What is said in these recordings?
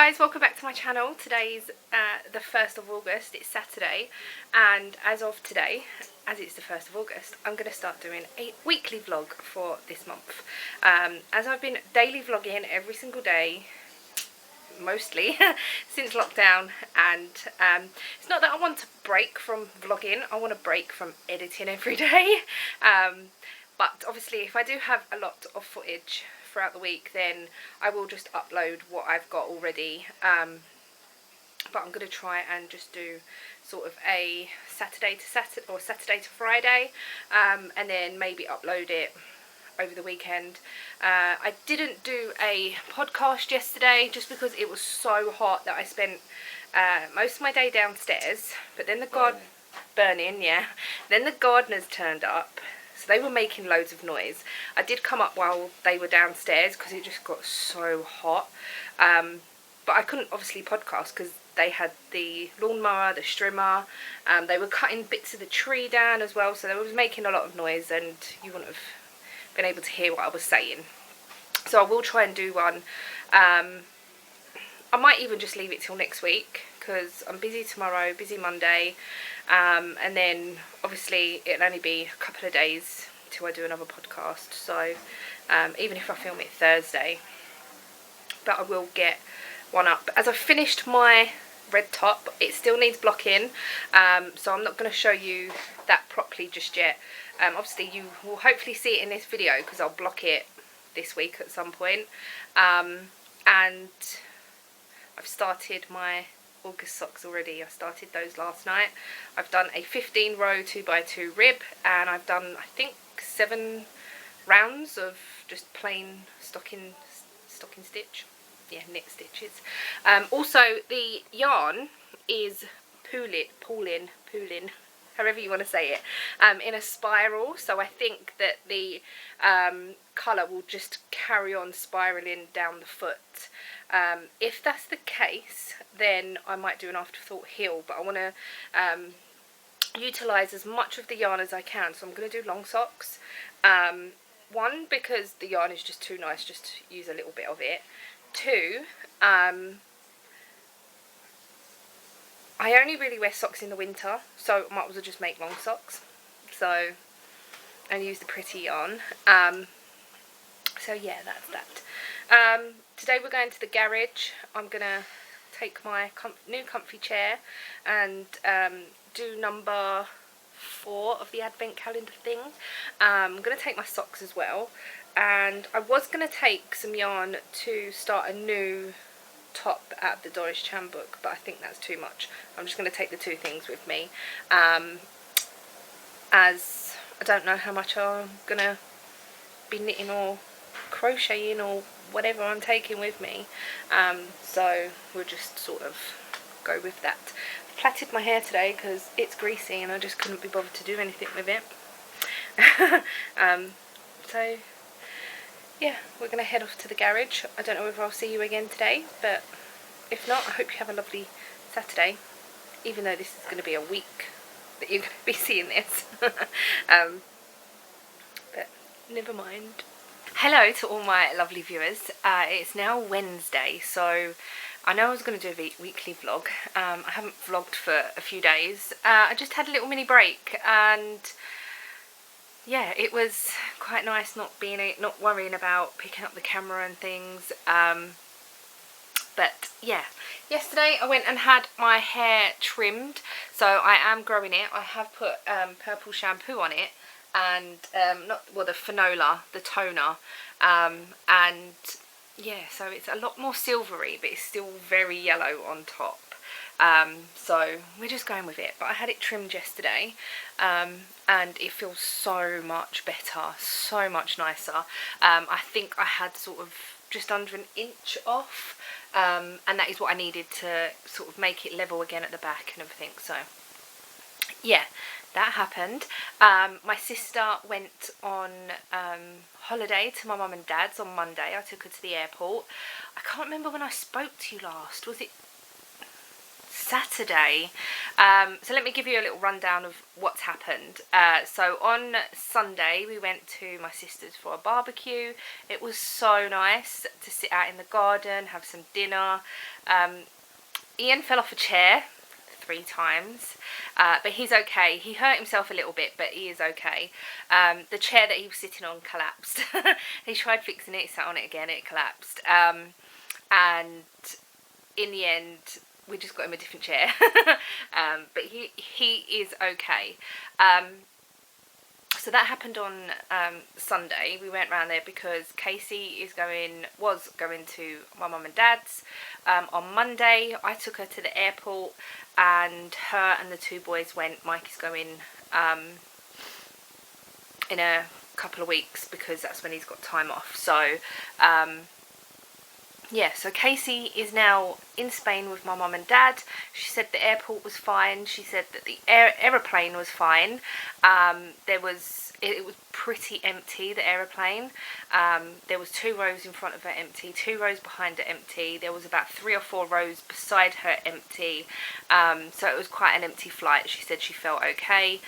guys, welcome back to my channel. Today's the 1st of August, it's Saturday, and as of today, as it's the 1st of August, I'm going to start doing a weekly vlog for this month. As I've been daily vlogging every single day, mostly, since lockdown, and it's not that I want to break from vlogging, I want to break from editing every day, but obviously if I do have a lot of footage throughout the week, then I will just upload what I've got already, but I'm going to try and just do sort of a Saturday to Friday, and then maybe upload it over the weekend. I didn't do a podcast yesterday just because it was so hot that I spent most of my day downstairs, but then the burning, yeah, then the gardeners turned up. So they were making loads of noise. I did come up while they were downstairs because it just got so hot. But I couldn't obviously podcast because they had the lawnmower, the strimmer. They were cutting bits of the tree down as well. So they was making a lot of noise and you wouldn't have been able to hear what I was saying. So I will try and do one. I might even just leave it till next week because I'm busy tomorrow, busy Monday. And then obviously it'll only be a couple of days till I do another podcast, so even if I film it Thursday, but I will get one up. As I've finished my red top, it still needs blocking, so I'm not going to show you that properly just yet. Obviously you will hopefully see it in this video because I'll block it this week at some point, and I've started my August socks already. I started those last night. I've done a 15 row 2x2 rib, and I've done I think 7 rounds of just plain stocking stitch, yeah, knit stitches. Also the yarn is pooling, however you want to say it, in a spiral, so I think that the colour will just carry on spiralling down the foot. If that's the case, then I might do an afterthought heel, but I want to utilise as much of the yarn as I can, so I'm going to do long socks. One, because the yarn is just too nice just to use a little bit of it. Two, I only really wear socks in the winter, so I might as well just make long socks, so, and use the pretty yarn. So yeah, that's that. Today we're going to the garage. I'm going to take my new comfy chair and do number 4 of the advent calendar thing. I'm going to take my socks as well, and I was going to take some yarn to start a new top out of the Doris Chan book, but I think that's too much. I'm just going to take the 2 things with me, as I don't know how much I'm going to be knitting or crocheting or whatever I'm taking with me, so we'll just sort of go with that. I've plaited my hair today because it's greasy and I just couldn't be bothered to do anything with it. So yeah, we're going to head off to the garage. I don't know if I'll see you again today, but if not, I hope you have a lovely Saturday, even though this is going to be a week that you're going to be seeing this. But never mind. Hello to all my lovely viewers. It's now Wednesday, so I know I was going to do a weekly vlog. I haven't vlogged for a few days. I just had a little mini break, and yeah, it was quite nice not worrying about picking up the camera and things. But yeah, yesterday I went and had my hair trimmed, so I am growing it. I have put purple shampoo on it, and the Finola, the toner, and yeah, so it's a lot more silvery, but it's still very yellow on top. So we're just going with it. But I had it trimmed yesterday, and it feels so much better, so much nicer. I think I had sort of just under an inch off, and that is what I needed to sort of make it level again at the back and everything. So yeah, that happened. My sister went on holiday to my mum and dad's on Monday. I took her to the airport. I can't remember when I spoke to you last. Was it Saturday. So let me give you a little rundown of what's happened. So on Sunday we went to my sister's for a barbecue. It was so nice to sit out in the garden, have some dinner. Ian fell off a chair 3 times, but he's okay. He hurt himself a little bit, but he is okay. The chair that he was sitting on collapsed. He tried fixing it, sat on it again, it collapsed. And in the end, we just got him a different chair. But he is okay. So that happened on Sunday. We went round there because Casey was going to my mum and dad's. On Monday I took her to the airport, and her and the 2 boys went. Mike is going in a couple of weeks because that's when he's got time off. So yeah, so Casey is now in Spain with my mum and dad. She said the airport was fine. She said that the aeroplane was fine. It was pretty empty, the aeroplane. There was 2 rows in front of her empty, 2 rows behind her empty. There was about 3 or 4 rows beside her empty. So it was quite an empty flight. She said she felt okay.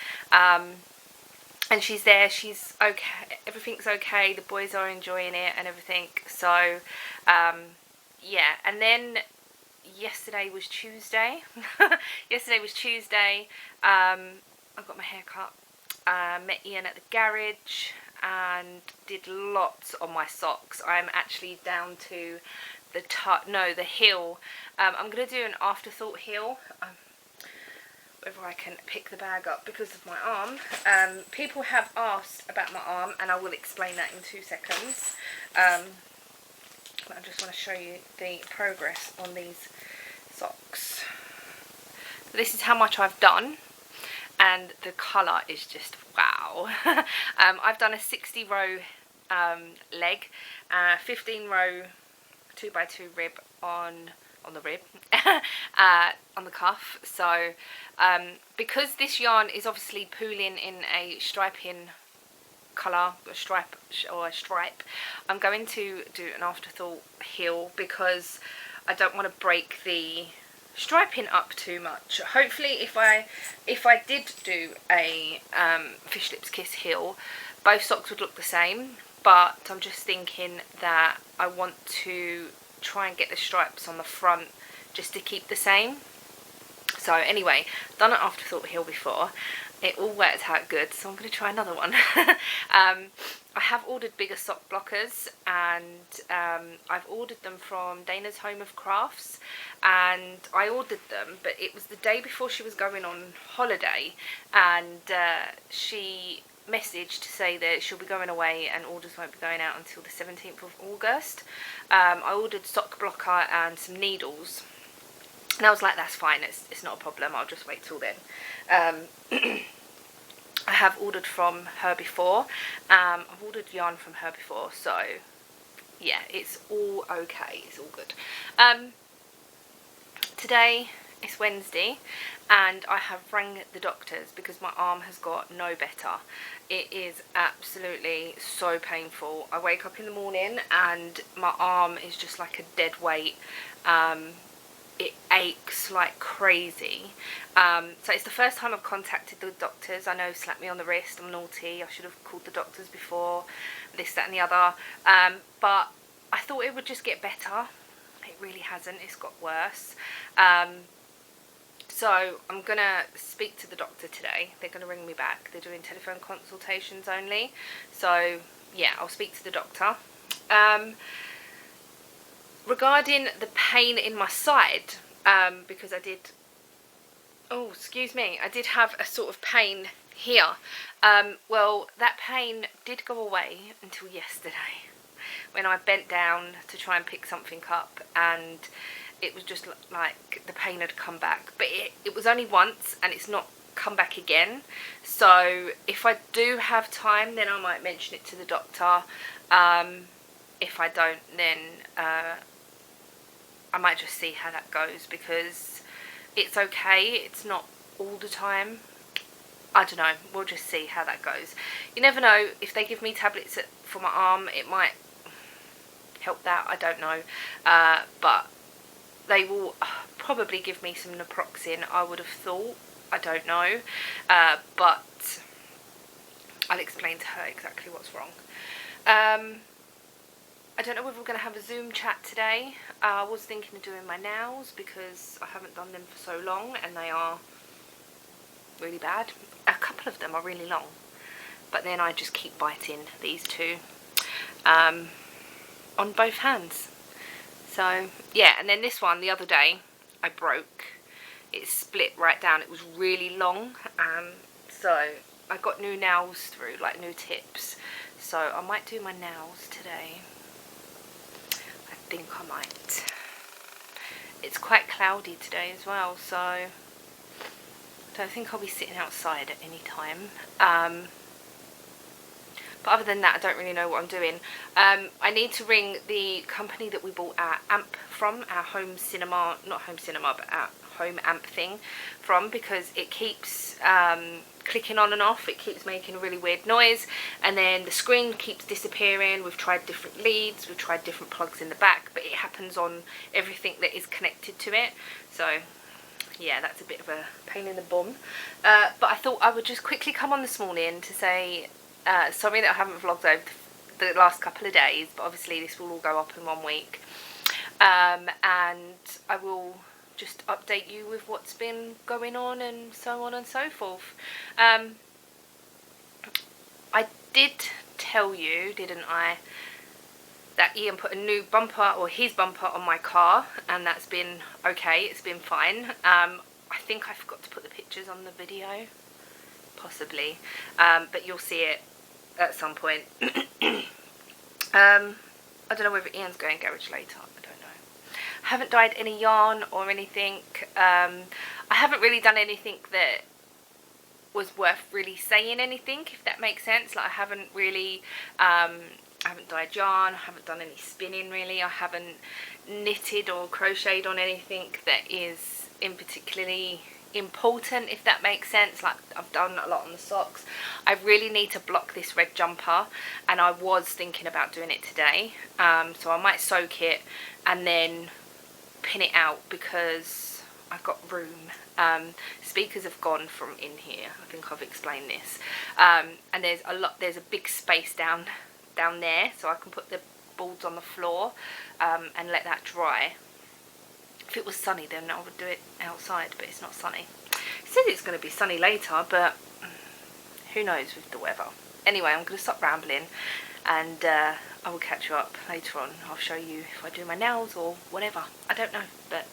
And she's there, she's okay, everything's okay, the boys are enjoying it and everything. So yeah, and then yesterday was Tuesday. Yesterday was Tuesday. I got my hair cut, met Ian at the garage and did lots on my socks. I'm actually down to the heel. I'm going to do an afterthought heel. Whether I can pick the bag up because of my arm. People have asked about my arm, and I will explain that in 2 seconds. But I just want to show you the progress on these socks. This is how much I've done, and the colour is just wow. I've done a 60 row leg, 15 row 2x2 rib on the rib, on the cuff. So because this yarn is obviously pooling in a striping colour, a stripe, I'm going to do an afterthought heel because I don't want to break the striping up too much. Hopefully if I did do a fish lips kiss heel, both socks would look the same, but I'm just thinking that I want to try and get the stripes on the front just to keep the same. So anyway, done an afterthought heel before. It all worked out good, so I'm going to try another one. I have ordered bigger sock blockers, and I've ordered them from Dana's Home of Crafts, and I ordered them, but it was the day before she was going on holiday, and she messaged to say that she'll be going away and orders won't be going out until the 17th of August. I ordered sock blocker and some needles, and I was like, that's fine, it's not a problem, I'll just wait till then. I have ordered from her before. I've ordered yarn from her before, so yeah, it's all okay, it's all good. Today is Wednesday, and I have rang the doctors because my arm has got no better. It is absolutely so painful. I wake up in the morning and my arm is just like a dead weight. It aches like crazy. So it's the first time I've contacted the doctors. I know, slap me on the wrist, I'm naughty, I should have called the doctors before, this, that and the other. But I thought it would just get better. It really hasn't, it's got worse. So I'm going to speak to the doctor today. They're going to ring me back. They're doing telephone consultations only. So yeah, I'll speak to the doctor. Regarding the pain in my side, because I did have a sort of pain here. Well, that pain did go away until yesterday when I bent down to try and pick something up, and it was just like the pain had come back, but it was only once and it's not come back again. So if I do have time, then I might mention it to the doctor. If I don't, then I might just see how that goes, because it's okay, it's not all the time. I don't know, we'll just see how that goes. You never know, if they give me tablets for my arm, it might help that, I don't know. But they will probably give me some naproxen, I would have thought. I don't know, but I'll explain to her exactly what's wrong. I don't know whether we're going to have a Zoom chat today. I was thinking of doing my nails because I haven't done them for so long and they are really bad. A couple of them are really long, but then I just keep biting these two on both hands. So yeah, and then this one the other day I broke. It split right down. It was really long, so I got new nails through, like new tips. So I might do my nails today. I think I might. It's quite cloudy today as well, so I don't think I'll be sitting outside at any time. But other than that, I don't really know what I'm doing. I need to ring the company that we bought our amp from, our home cinema, not home cinema, but our home amp thing from, because it keeps clicking on and off. It keeps making a really weird noise, and then the screen keeps disappearing. We've tried different leads, we've tried different plugs in the back, but it happens on everything that is connected to it. So yeah, that's a bit of a pain in the bum. But I thought I would just quickly come on this morning to say sorry that I haven't vlogged over the last couple of days, but obviously this will all go up in 1 week, and I will just update you with what's been going on and so on and so forth. I did tell you, didn't I, that Ian put a new bumper, or his bumper, on my car, and that's been okay. It's been fine. I think I forgot to put the pictures on the video, possibly, but you'll see it at some point. I don't know whether Ian's going garage later. I don't know. I haven't dyed any yarn or anything. I haven't really done anything that was worth really saying anything, if that makes sense. Like I haven't really I haven't dyed yarn, I haven't done any spinning really, I haven't knitted or crocheted on anything that is in particularly important, if that makes sense. Like I've done a lot on the socks. I really need to block this red jumper, and I was thinking about doing it today, so I might soak it and then pin it out because I've got room. Speakers have gone from in here, I think I've explained this, and there's a big space down there, so I can put the boards on the floor and let that dry. If it was sunny then I would do it outside, but it's not sunny. It says it's going to be sunny later, but who knows with the weather. Anyway, I'm going to stop rambling, and I will catch you up later on. I'll show you if I do my nails or whatever. I don't know, but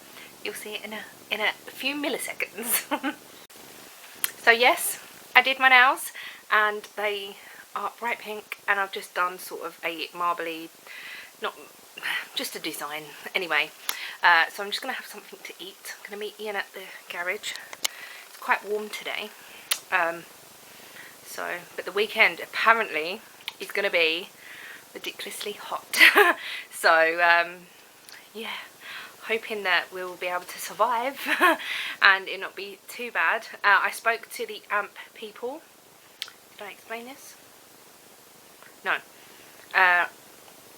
you'll see it in a few milliseconds. So yes, I did my nails, and they are bright pink, and I've just done sort of a marbly, not just a design. Anyway, so I'm just going to have something to eat. I'm going to meet Ian at the garage. It's quite warm today, but the weekend apparently is going to be ridiculously hot. So yeah, hoping that we'll be able to survive and it not be too bad. I spoke to the AMP people. Did I explain this? No. I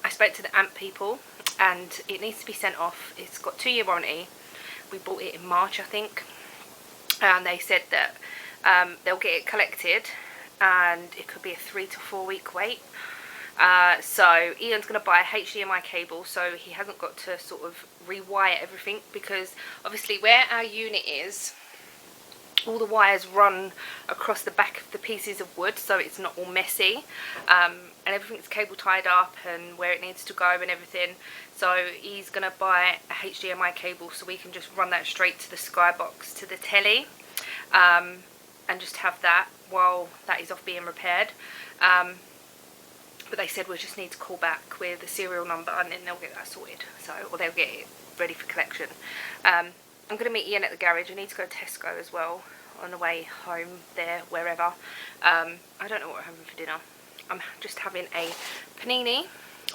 spoke to the AMP people, and it needs to be sent off. It's got 2-year warranty. We bought it in March, I think, and they said that they'll get it collected, and it could be a 3 to 4 week wait. So Ian's going to buy a HDMI cable, so he hasn't got to sort of rewire everything, because obviously where our unit is, all the wires run across the back of the pieces of wood, so it's not all messy, and everything's cable tied up and where it needs to go and everything. So he's going to buy a HDMI cable so we can just run that straight to the skybox, to the telly, and just have that while that is off being repaired. But they said we'll just need to call back with the serial number, and then they'll get that sorted, or they'll get it ready for collection. I'm going to meet Ian at the garage. I need to go to Tesco as well on the way home there, wherever. I don't know what I'm having for dinner. I'm just having a panini,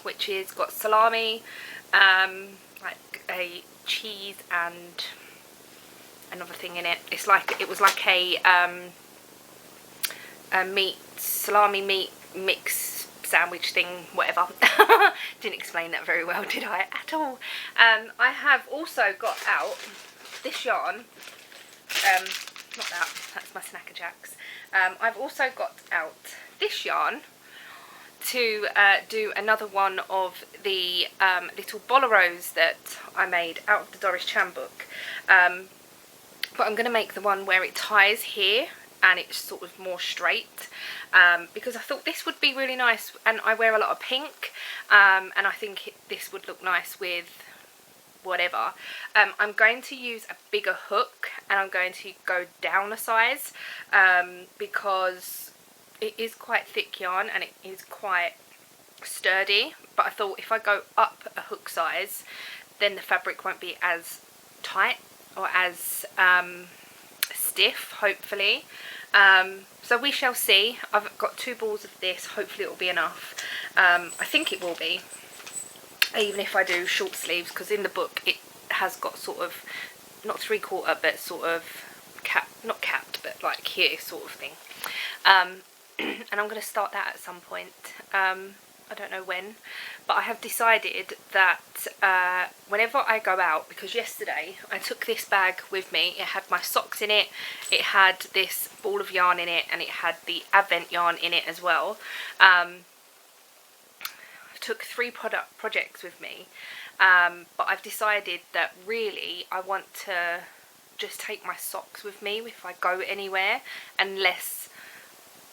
which has got salami, like a cheese and another thing in it. It was like a salami meat mix sandwich thing, whatever. Didn't explain that very well, did I? At all. I have also got out this yarn. Not that, that's my Snacker Jacks. I've also got out this yarn to do another one of the little boleros that I made out of the Doris Chan book. But I'm going to make the one where it ties here and it's sort of more straight, because I thought this would be really nice, and I wear a lot of pink, and I think this would look nice with whatever. I'm going to use a bigger hook, and I'm going to go down a size, because it is quite thick yarn and it is quite sturdy, but I thought if I go up a hook size then the fabric won't be as tight or as stiff, hopefully. So we shall see. I've got 2 balls of this, hopefully it will be enough. I think it will be, even if I do short sleeves, because in the book it has got sort of, not 3/4, but sort of not capped, but like here sort of thing. And I'm going to start that at some point. I don't know when, but I have decided that whenever I go out, because yesterday I took this bag with me, it had my socks in it, it had this ball of yarn in it, and it had the Advent yarn in it as well. I took 3 projects with me, but I've decided that really I want to just take my socks with me if I go anywhere, unless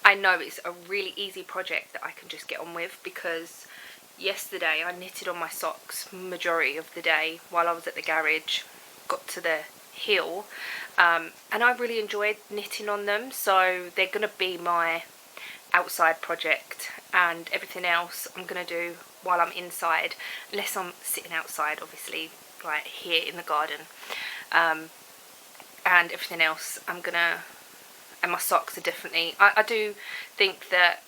I know it's a really easy project that I can just get on with, because yesterday I knitted on my socks majority of the day while I was at the garage, got to the hill, and I really enjoyed knitting on them, so they're going to be my outside project, and everything else I'm going to do while I'm inside, unless I'm sitting outside, obviously, like here in the garden, and everything else I'm going to, and my socks are definitely, I do think that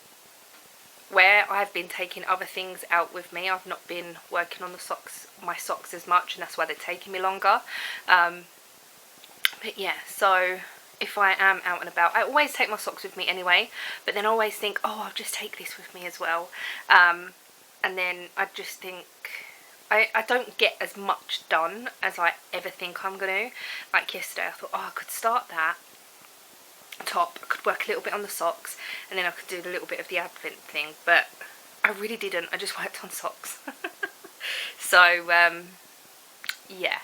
where I've been taking other things out with me, I've not been working on my socks as much, and that's why they're taking me longer. But yeah, so if I am out and about, I always take my socks with me anyway, but then I always think, oh, I'll just take this with me as well. And then I just think, I don't get as much done as I ever think I'm going to. Like yesterday, I thought, oh, I could start that top, I could work a little bit on the socks, and then I could do a little bit of the Advent thing, but I really didn't. I just worked on socks. So yeah,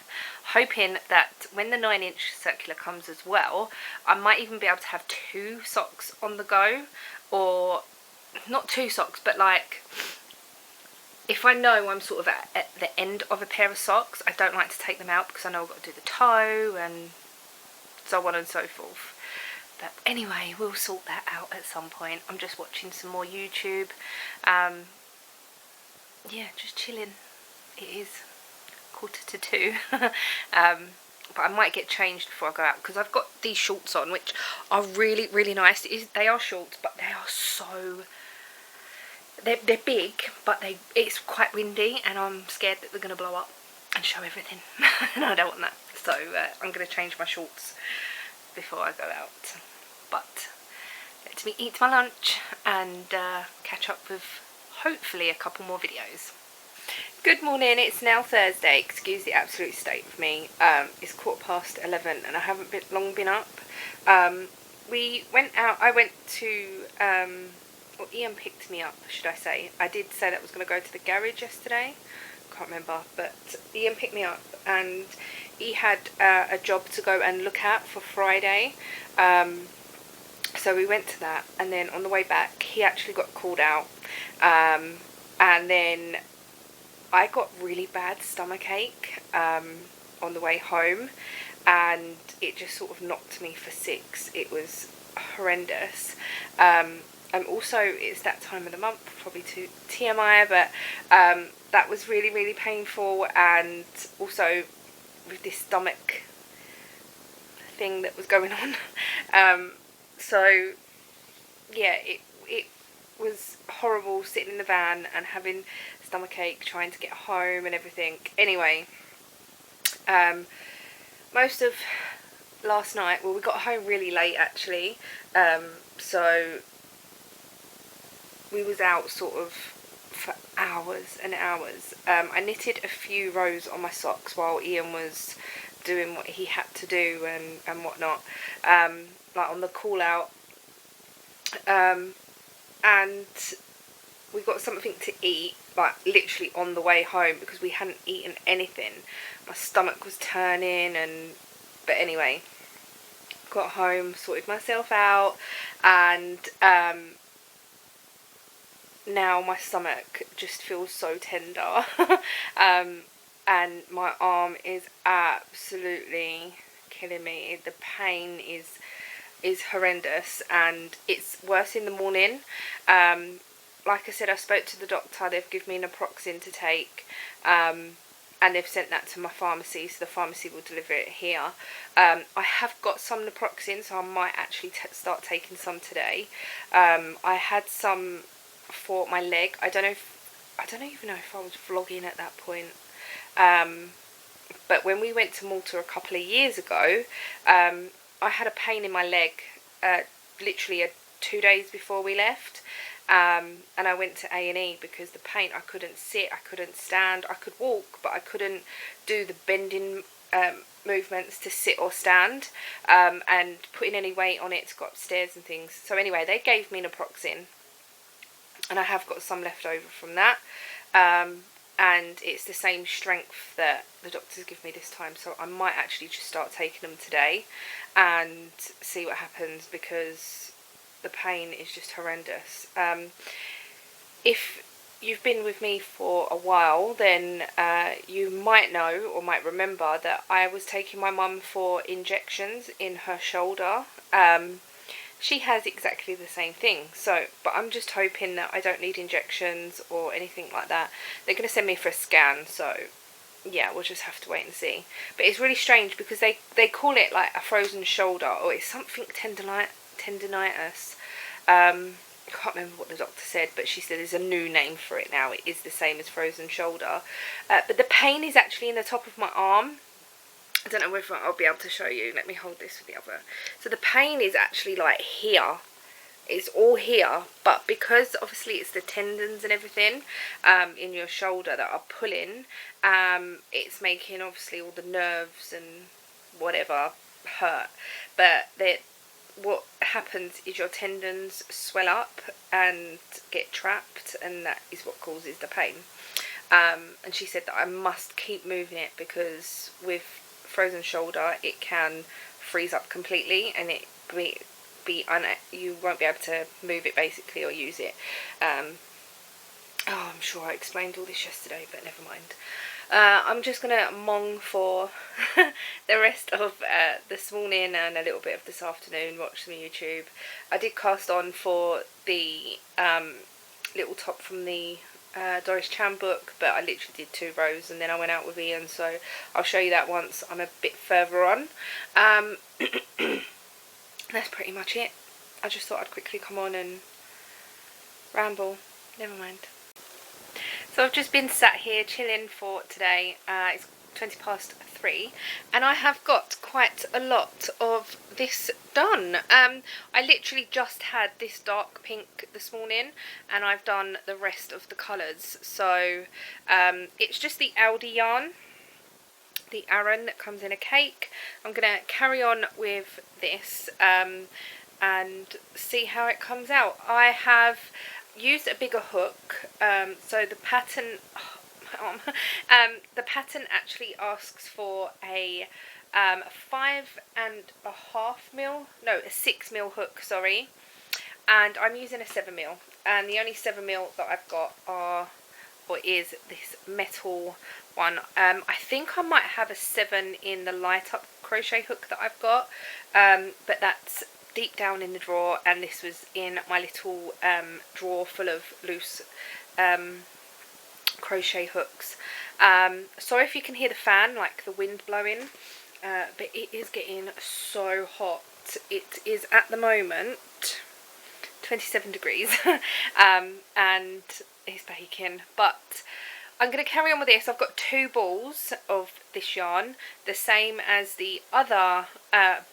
hoping that when the 9-inch circular comes as well, I might even be able to have 2 socks on the go, or not 2 socks, but like if I know I'm sort of at the end of a pair of socks, I don't like to take them out because I know I've got to do the toe and so on and so forth. But anyway, we'll sort that out at some point. I'm just watching some more YouTube. Yeah, just chilling. It is 1:45. But I might get changed before I go out, because I've got these shorts on, which are really, really nice. They are shorts, but they are so... They're big, but it's quite windy, and I'm scared that they're going to blow up and show everything. And I don't want that. So I'm going to change my shorts before I go out. But let me eat my lunch and catch up with hopefully a couple more videos. Good morning, it's now Thursday. Excuse the absolute state of me. It's 11:15 and I haven't long been up. We went out, I went to, well, Ian picked me up, should I say. I did say that I was going to go to the garage yesterday. Can't remember, but Ian picked me up and he had a job to go and look at for Friday. So we went to that, and then on the way back he actually got called out, and then I got really bad stomachache on the way home, and it just sort of knocked me for 6. It was horrendous. And also it's that time of the month, probably to TMI, but that was really, really painful, and also with this stomach thing that was going on. So yeah, it was horrible sitting in the van and having stomachache, trying to get home and everything. Anyway, most of last night, well, we got home really late actually, so we was out sort of for hours and hours. I knitted a few rows on my socks while Ian was doing what he had to do and whatnot, like on the call out, and we got something to eat like literally on the way home because we hadn't eaten anything. My stomach was turning, but anyway, got home, sorted myself out, and now my stomach just feels so tender. And my arm is absolutely killing me. The pain is horrendous, and it's worse in the morning. Like I said, I spoke to the doctor. They've given me naproxen to take, and they've sent that to my pharmacy, so the pharmacy will deliver it here. I have got some naproxen, so I might actually start taking some today. I had some for my leg. I don't even know if I was vlogging at that point. But when we went to Malta a couple of years ago, I had a pain in my leg literally 2 days before we left, and I went to A&E because the pain, I couldn't sit, I couldn't stand, I could walk but I couldn't do the bending movements to sit or stand, and putting any weight on it to go upstairs and things. So anyway, they gave me naproxen, and I have got some left over from that, and it's the same strength that the doctors give me this time, so I might actually just start taking them today and see what happens, because the pain is just horrendous. If you've been with me for a while, then you might know or might remember that I was taking my mum for injections in her shoulder. She has exactly the same thing, so, but I'm just hoping that I don't need injections or anything like that. They're going to send me for a scan, so yeah, we'll just have to wait and see. But it's really strange because they call it like a frozen shoulder, or it's something tendinitis. I can't remember what the doctor said, but she said there's a new name for it now. It is the same as frozen shoulder, but the pain is actually in the top of my arm. I don't know whether I'll be able to show you. Let me hold this with the other. So the pain is actually like here. It's all here, but because obviously it's the tendons and everything in your shoulder that are pulling, it's making obviously all the nerves and whatever hurt. But what happens is your tendons swell up and get trapped, and that is what causes the pain. And she said that I must keep moving it because with frozen shoulder it can freeze up completely, and you won't be able to move it basically or use it. I'm sure I explained all this yesterday, but never mind. I'm just going to mong for the rest of this morning and a little bit of this afternoon, watch some YouTube. I did cast on for the little top from the Doris Chan book, but I literally did 2 rows and then I went out with Ian, so I'll show you that once I'm a bit further on. That's pretty much it. I just thought I'd quickly come on and ramble. Never mind. So I've just been sat here chilling for today. It's 3:20, and I have got quite a lot of this done. I literally just had this dark pink this morning, and I've done the rest of the colours. So it's just the Aldi yarn, the Aran, that comes in a cake. I'm going to carry on with this and see how it comes out. I have used a bigger hook, so the pattern the pattern actually asks for a 6mm hook, sorry, and I'm using a 7mm, and the only 7mm that I've got is this metal one. I think I might have a 7 in the light up crochet hook that I've got, but that's deep down in the drawer, and this was in my little drawer full of loose crochet hooks. Sorry if you can hear the fan, like the wind blowing, but it is getting so hot. It is at the moment 27 degrees and it's baking, but I'm going to carry on with this. I've got 2 balls of this yarn, the same as the other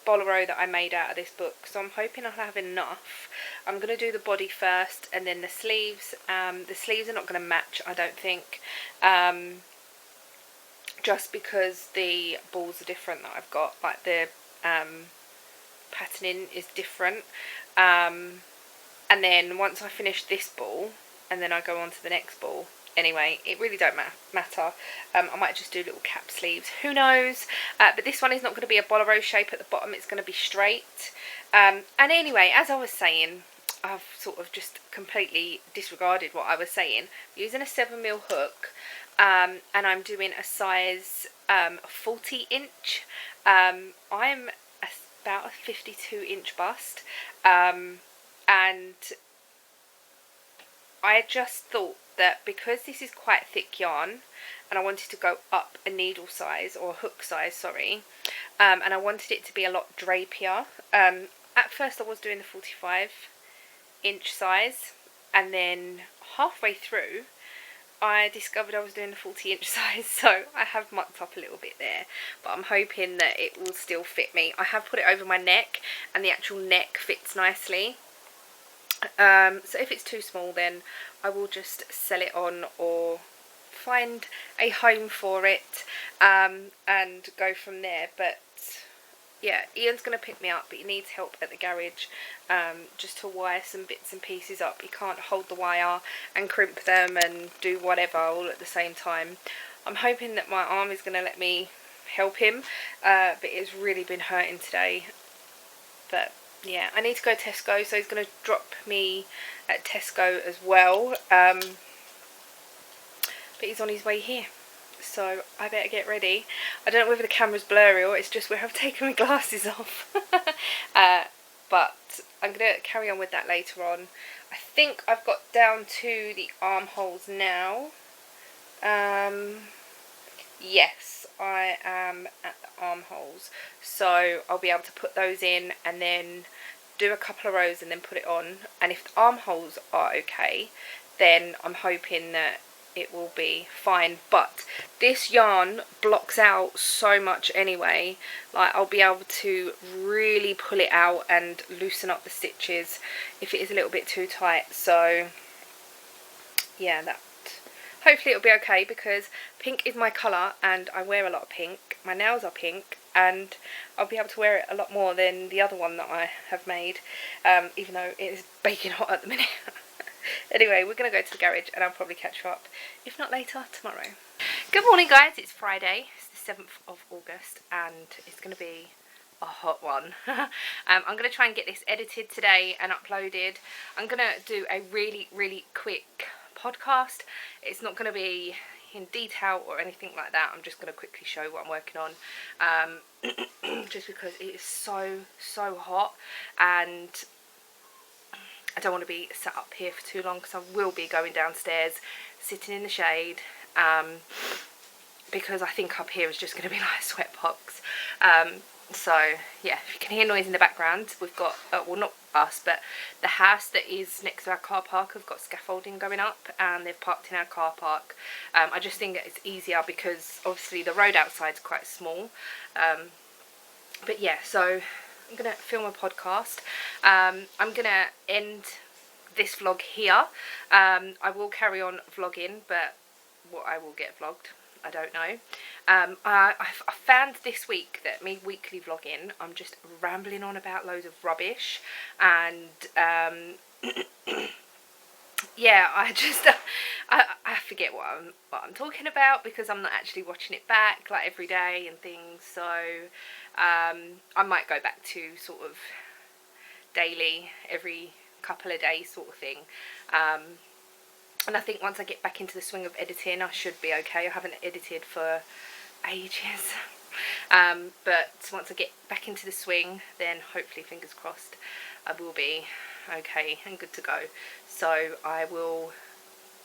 bolero that I made out of this book, so I'm hoping I'll have enough. I'm going to do the body first and then the sleeves. The sleeves are not going to match, I don't think, just because the balls are different that I've got, like the patterning is different. And then once I finish this ball and then I go on to the next ball, anyway, it really don't matter. I might just do little cap sleeves, who knows. But this one is not going to be a bolero shape at the bottom, it's going to be straight. And anyway, as I was saying, I've sort of just completely disregarded what I was saying. I'm using a 7mm hook, and I'm doing a size 40 inch. I'm about a 52 inch bust, and I just thought that because this is quite thick yarn and I wanted to go up a needle size, or hook size, sorry, and I wanted it to be a lot drapier. At first I was doing the 45 inch size, and then halfway through I discovered I was doing the 40 inch size, so I have mucked up a little bit there, but I'm hoping that it will still fit me. I have put it over my neck and the actual neck fits nicely. So if it's too small, then I will just sell it on or find a home for it, and go from there. But yeah, Ian's going to pick me up, but he needs help at the garage, just to wire some bits and pieces up. He can't hold the wire and crimp them and do whatever all at the same time. I'm hoping that my arm is going to let me help him, but it's really been hurting today. But yeah, I need to go to Tesco, so he's going to drop me at Tesco as well. But he's on his way here, so I better get ready. I don't know whether the camera's blurry or it's just where I've taken my glasses off. But I'm going to carry on with that later on. I think I've got down to the armholes now. Yes, I am at the armholes, so I'll be able to put those in and then do a couple of rows and then put it on. And if the armholes are okay, then I'm hoping that it will be fine. But this yarn blocks out so much anyway, like I'll be able to really pull it out and loosen up the stitches if it is a little bit too tight. So yeah, that hopefully it'll be okay, because pink is my colour and I wear a lot of pink. My nails are pink and I'll be able to wear it a lot more than the other one that I have made, even though it is baking hot at the minute. Anyway, we're going to go to the garage and I'll probably catch you up, if not later, tomorrow. Good morning guys, it's Friday, it's the 7th of August and it's going to be a hot one. I'm going to try and get this edited today and uploaded. I'm going to do a really quick podcast. It's not going to be in detail or anything like that. I'm just going to quickly show what I'm working on, just because it is so hot and I don't want to be sat up here for too long, because I will be going downstairs, sitting in the shade, because I think up here is just going to be like a sweatbox. So yeah, if you can hear noise in the background, we've got, well not us, but the house that is next to our car park have got scaffolding going up and they've parked in our car park. I just think it's easier because obviously the road outside is quite small. But yeah, so I'm going to film a podcast. I'm going to end this vlog here. I will carry on vlogging, but what I will get vlogged, I don't know. I found this week that me weekly vlogging, I'm just rambling on about loads of rubbish, and yeah, I just I forget what I'm talking about, because I'm not actually watching it back like every day and things. So I might go back to sort of daily, every couple of days sort of thing. And I think once I get back into the swing of editing, I should be okay. I haven't edited for ages. But once I get back into the swing, then hopefully, fingers crossed, I will be okay and good to go. So I will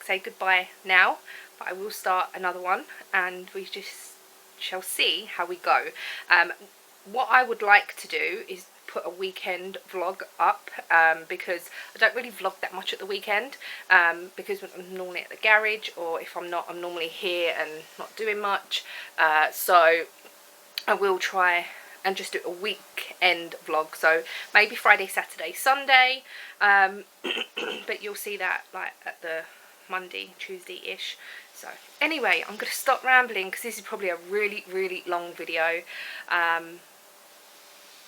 say goodbye now, but I will start another one and we just shall see how we go. What I would like to do is put a weekend vlog up, because I don't really vlog that much at the weekend, because I'm normally at the garage, or if I'm not, I'm normally here and not doing much. So I will try and just do a weekend vlog, so maybe Friday, Saturday, Sunday, but you'll see that like at the Monday, Tuesday-ish. So anyway, I'm going to stop rambling because this is probably a really long video.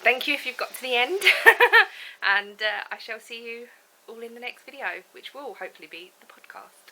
Thank you if you've got to the end, and I shall see you all in the next video, which will hopefully be the podcast.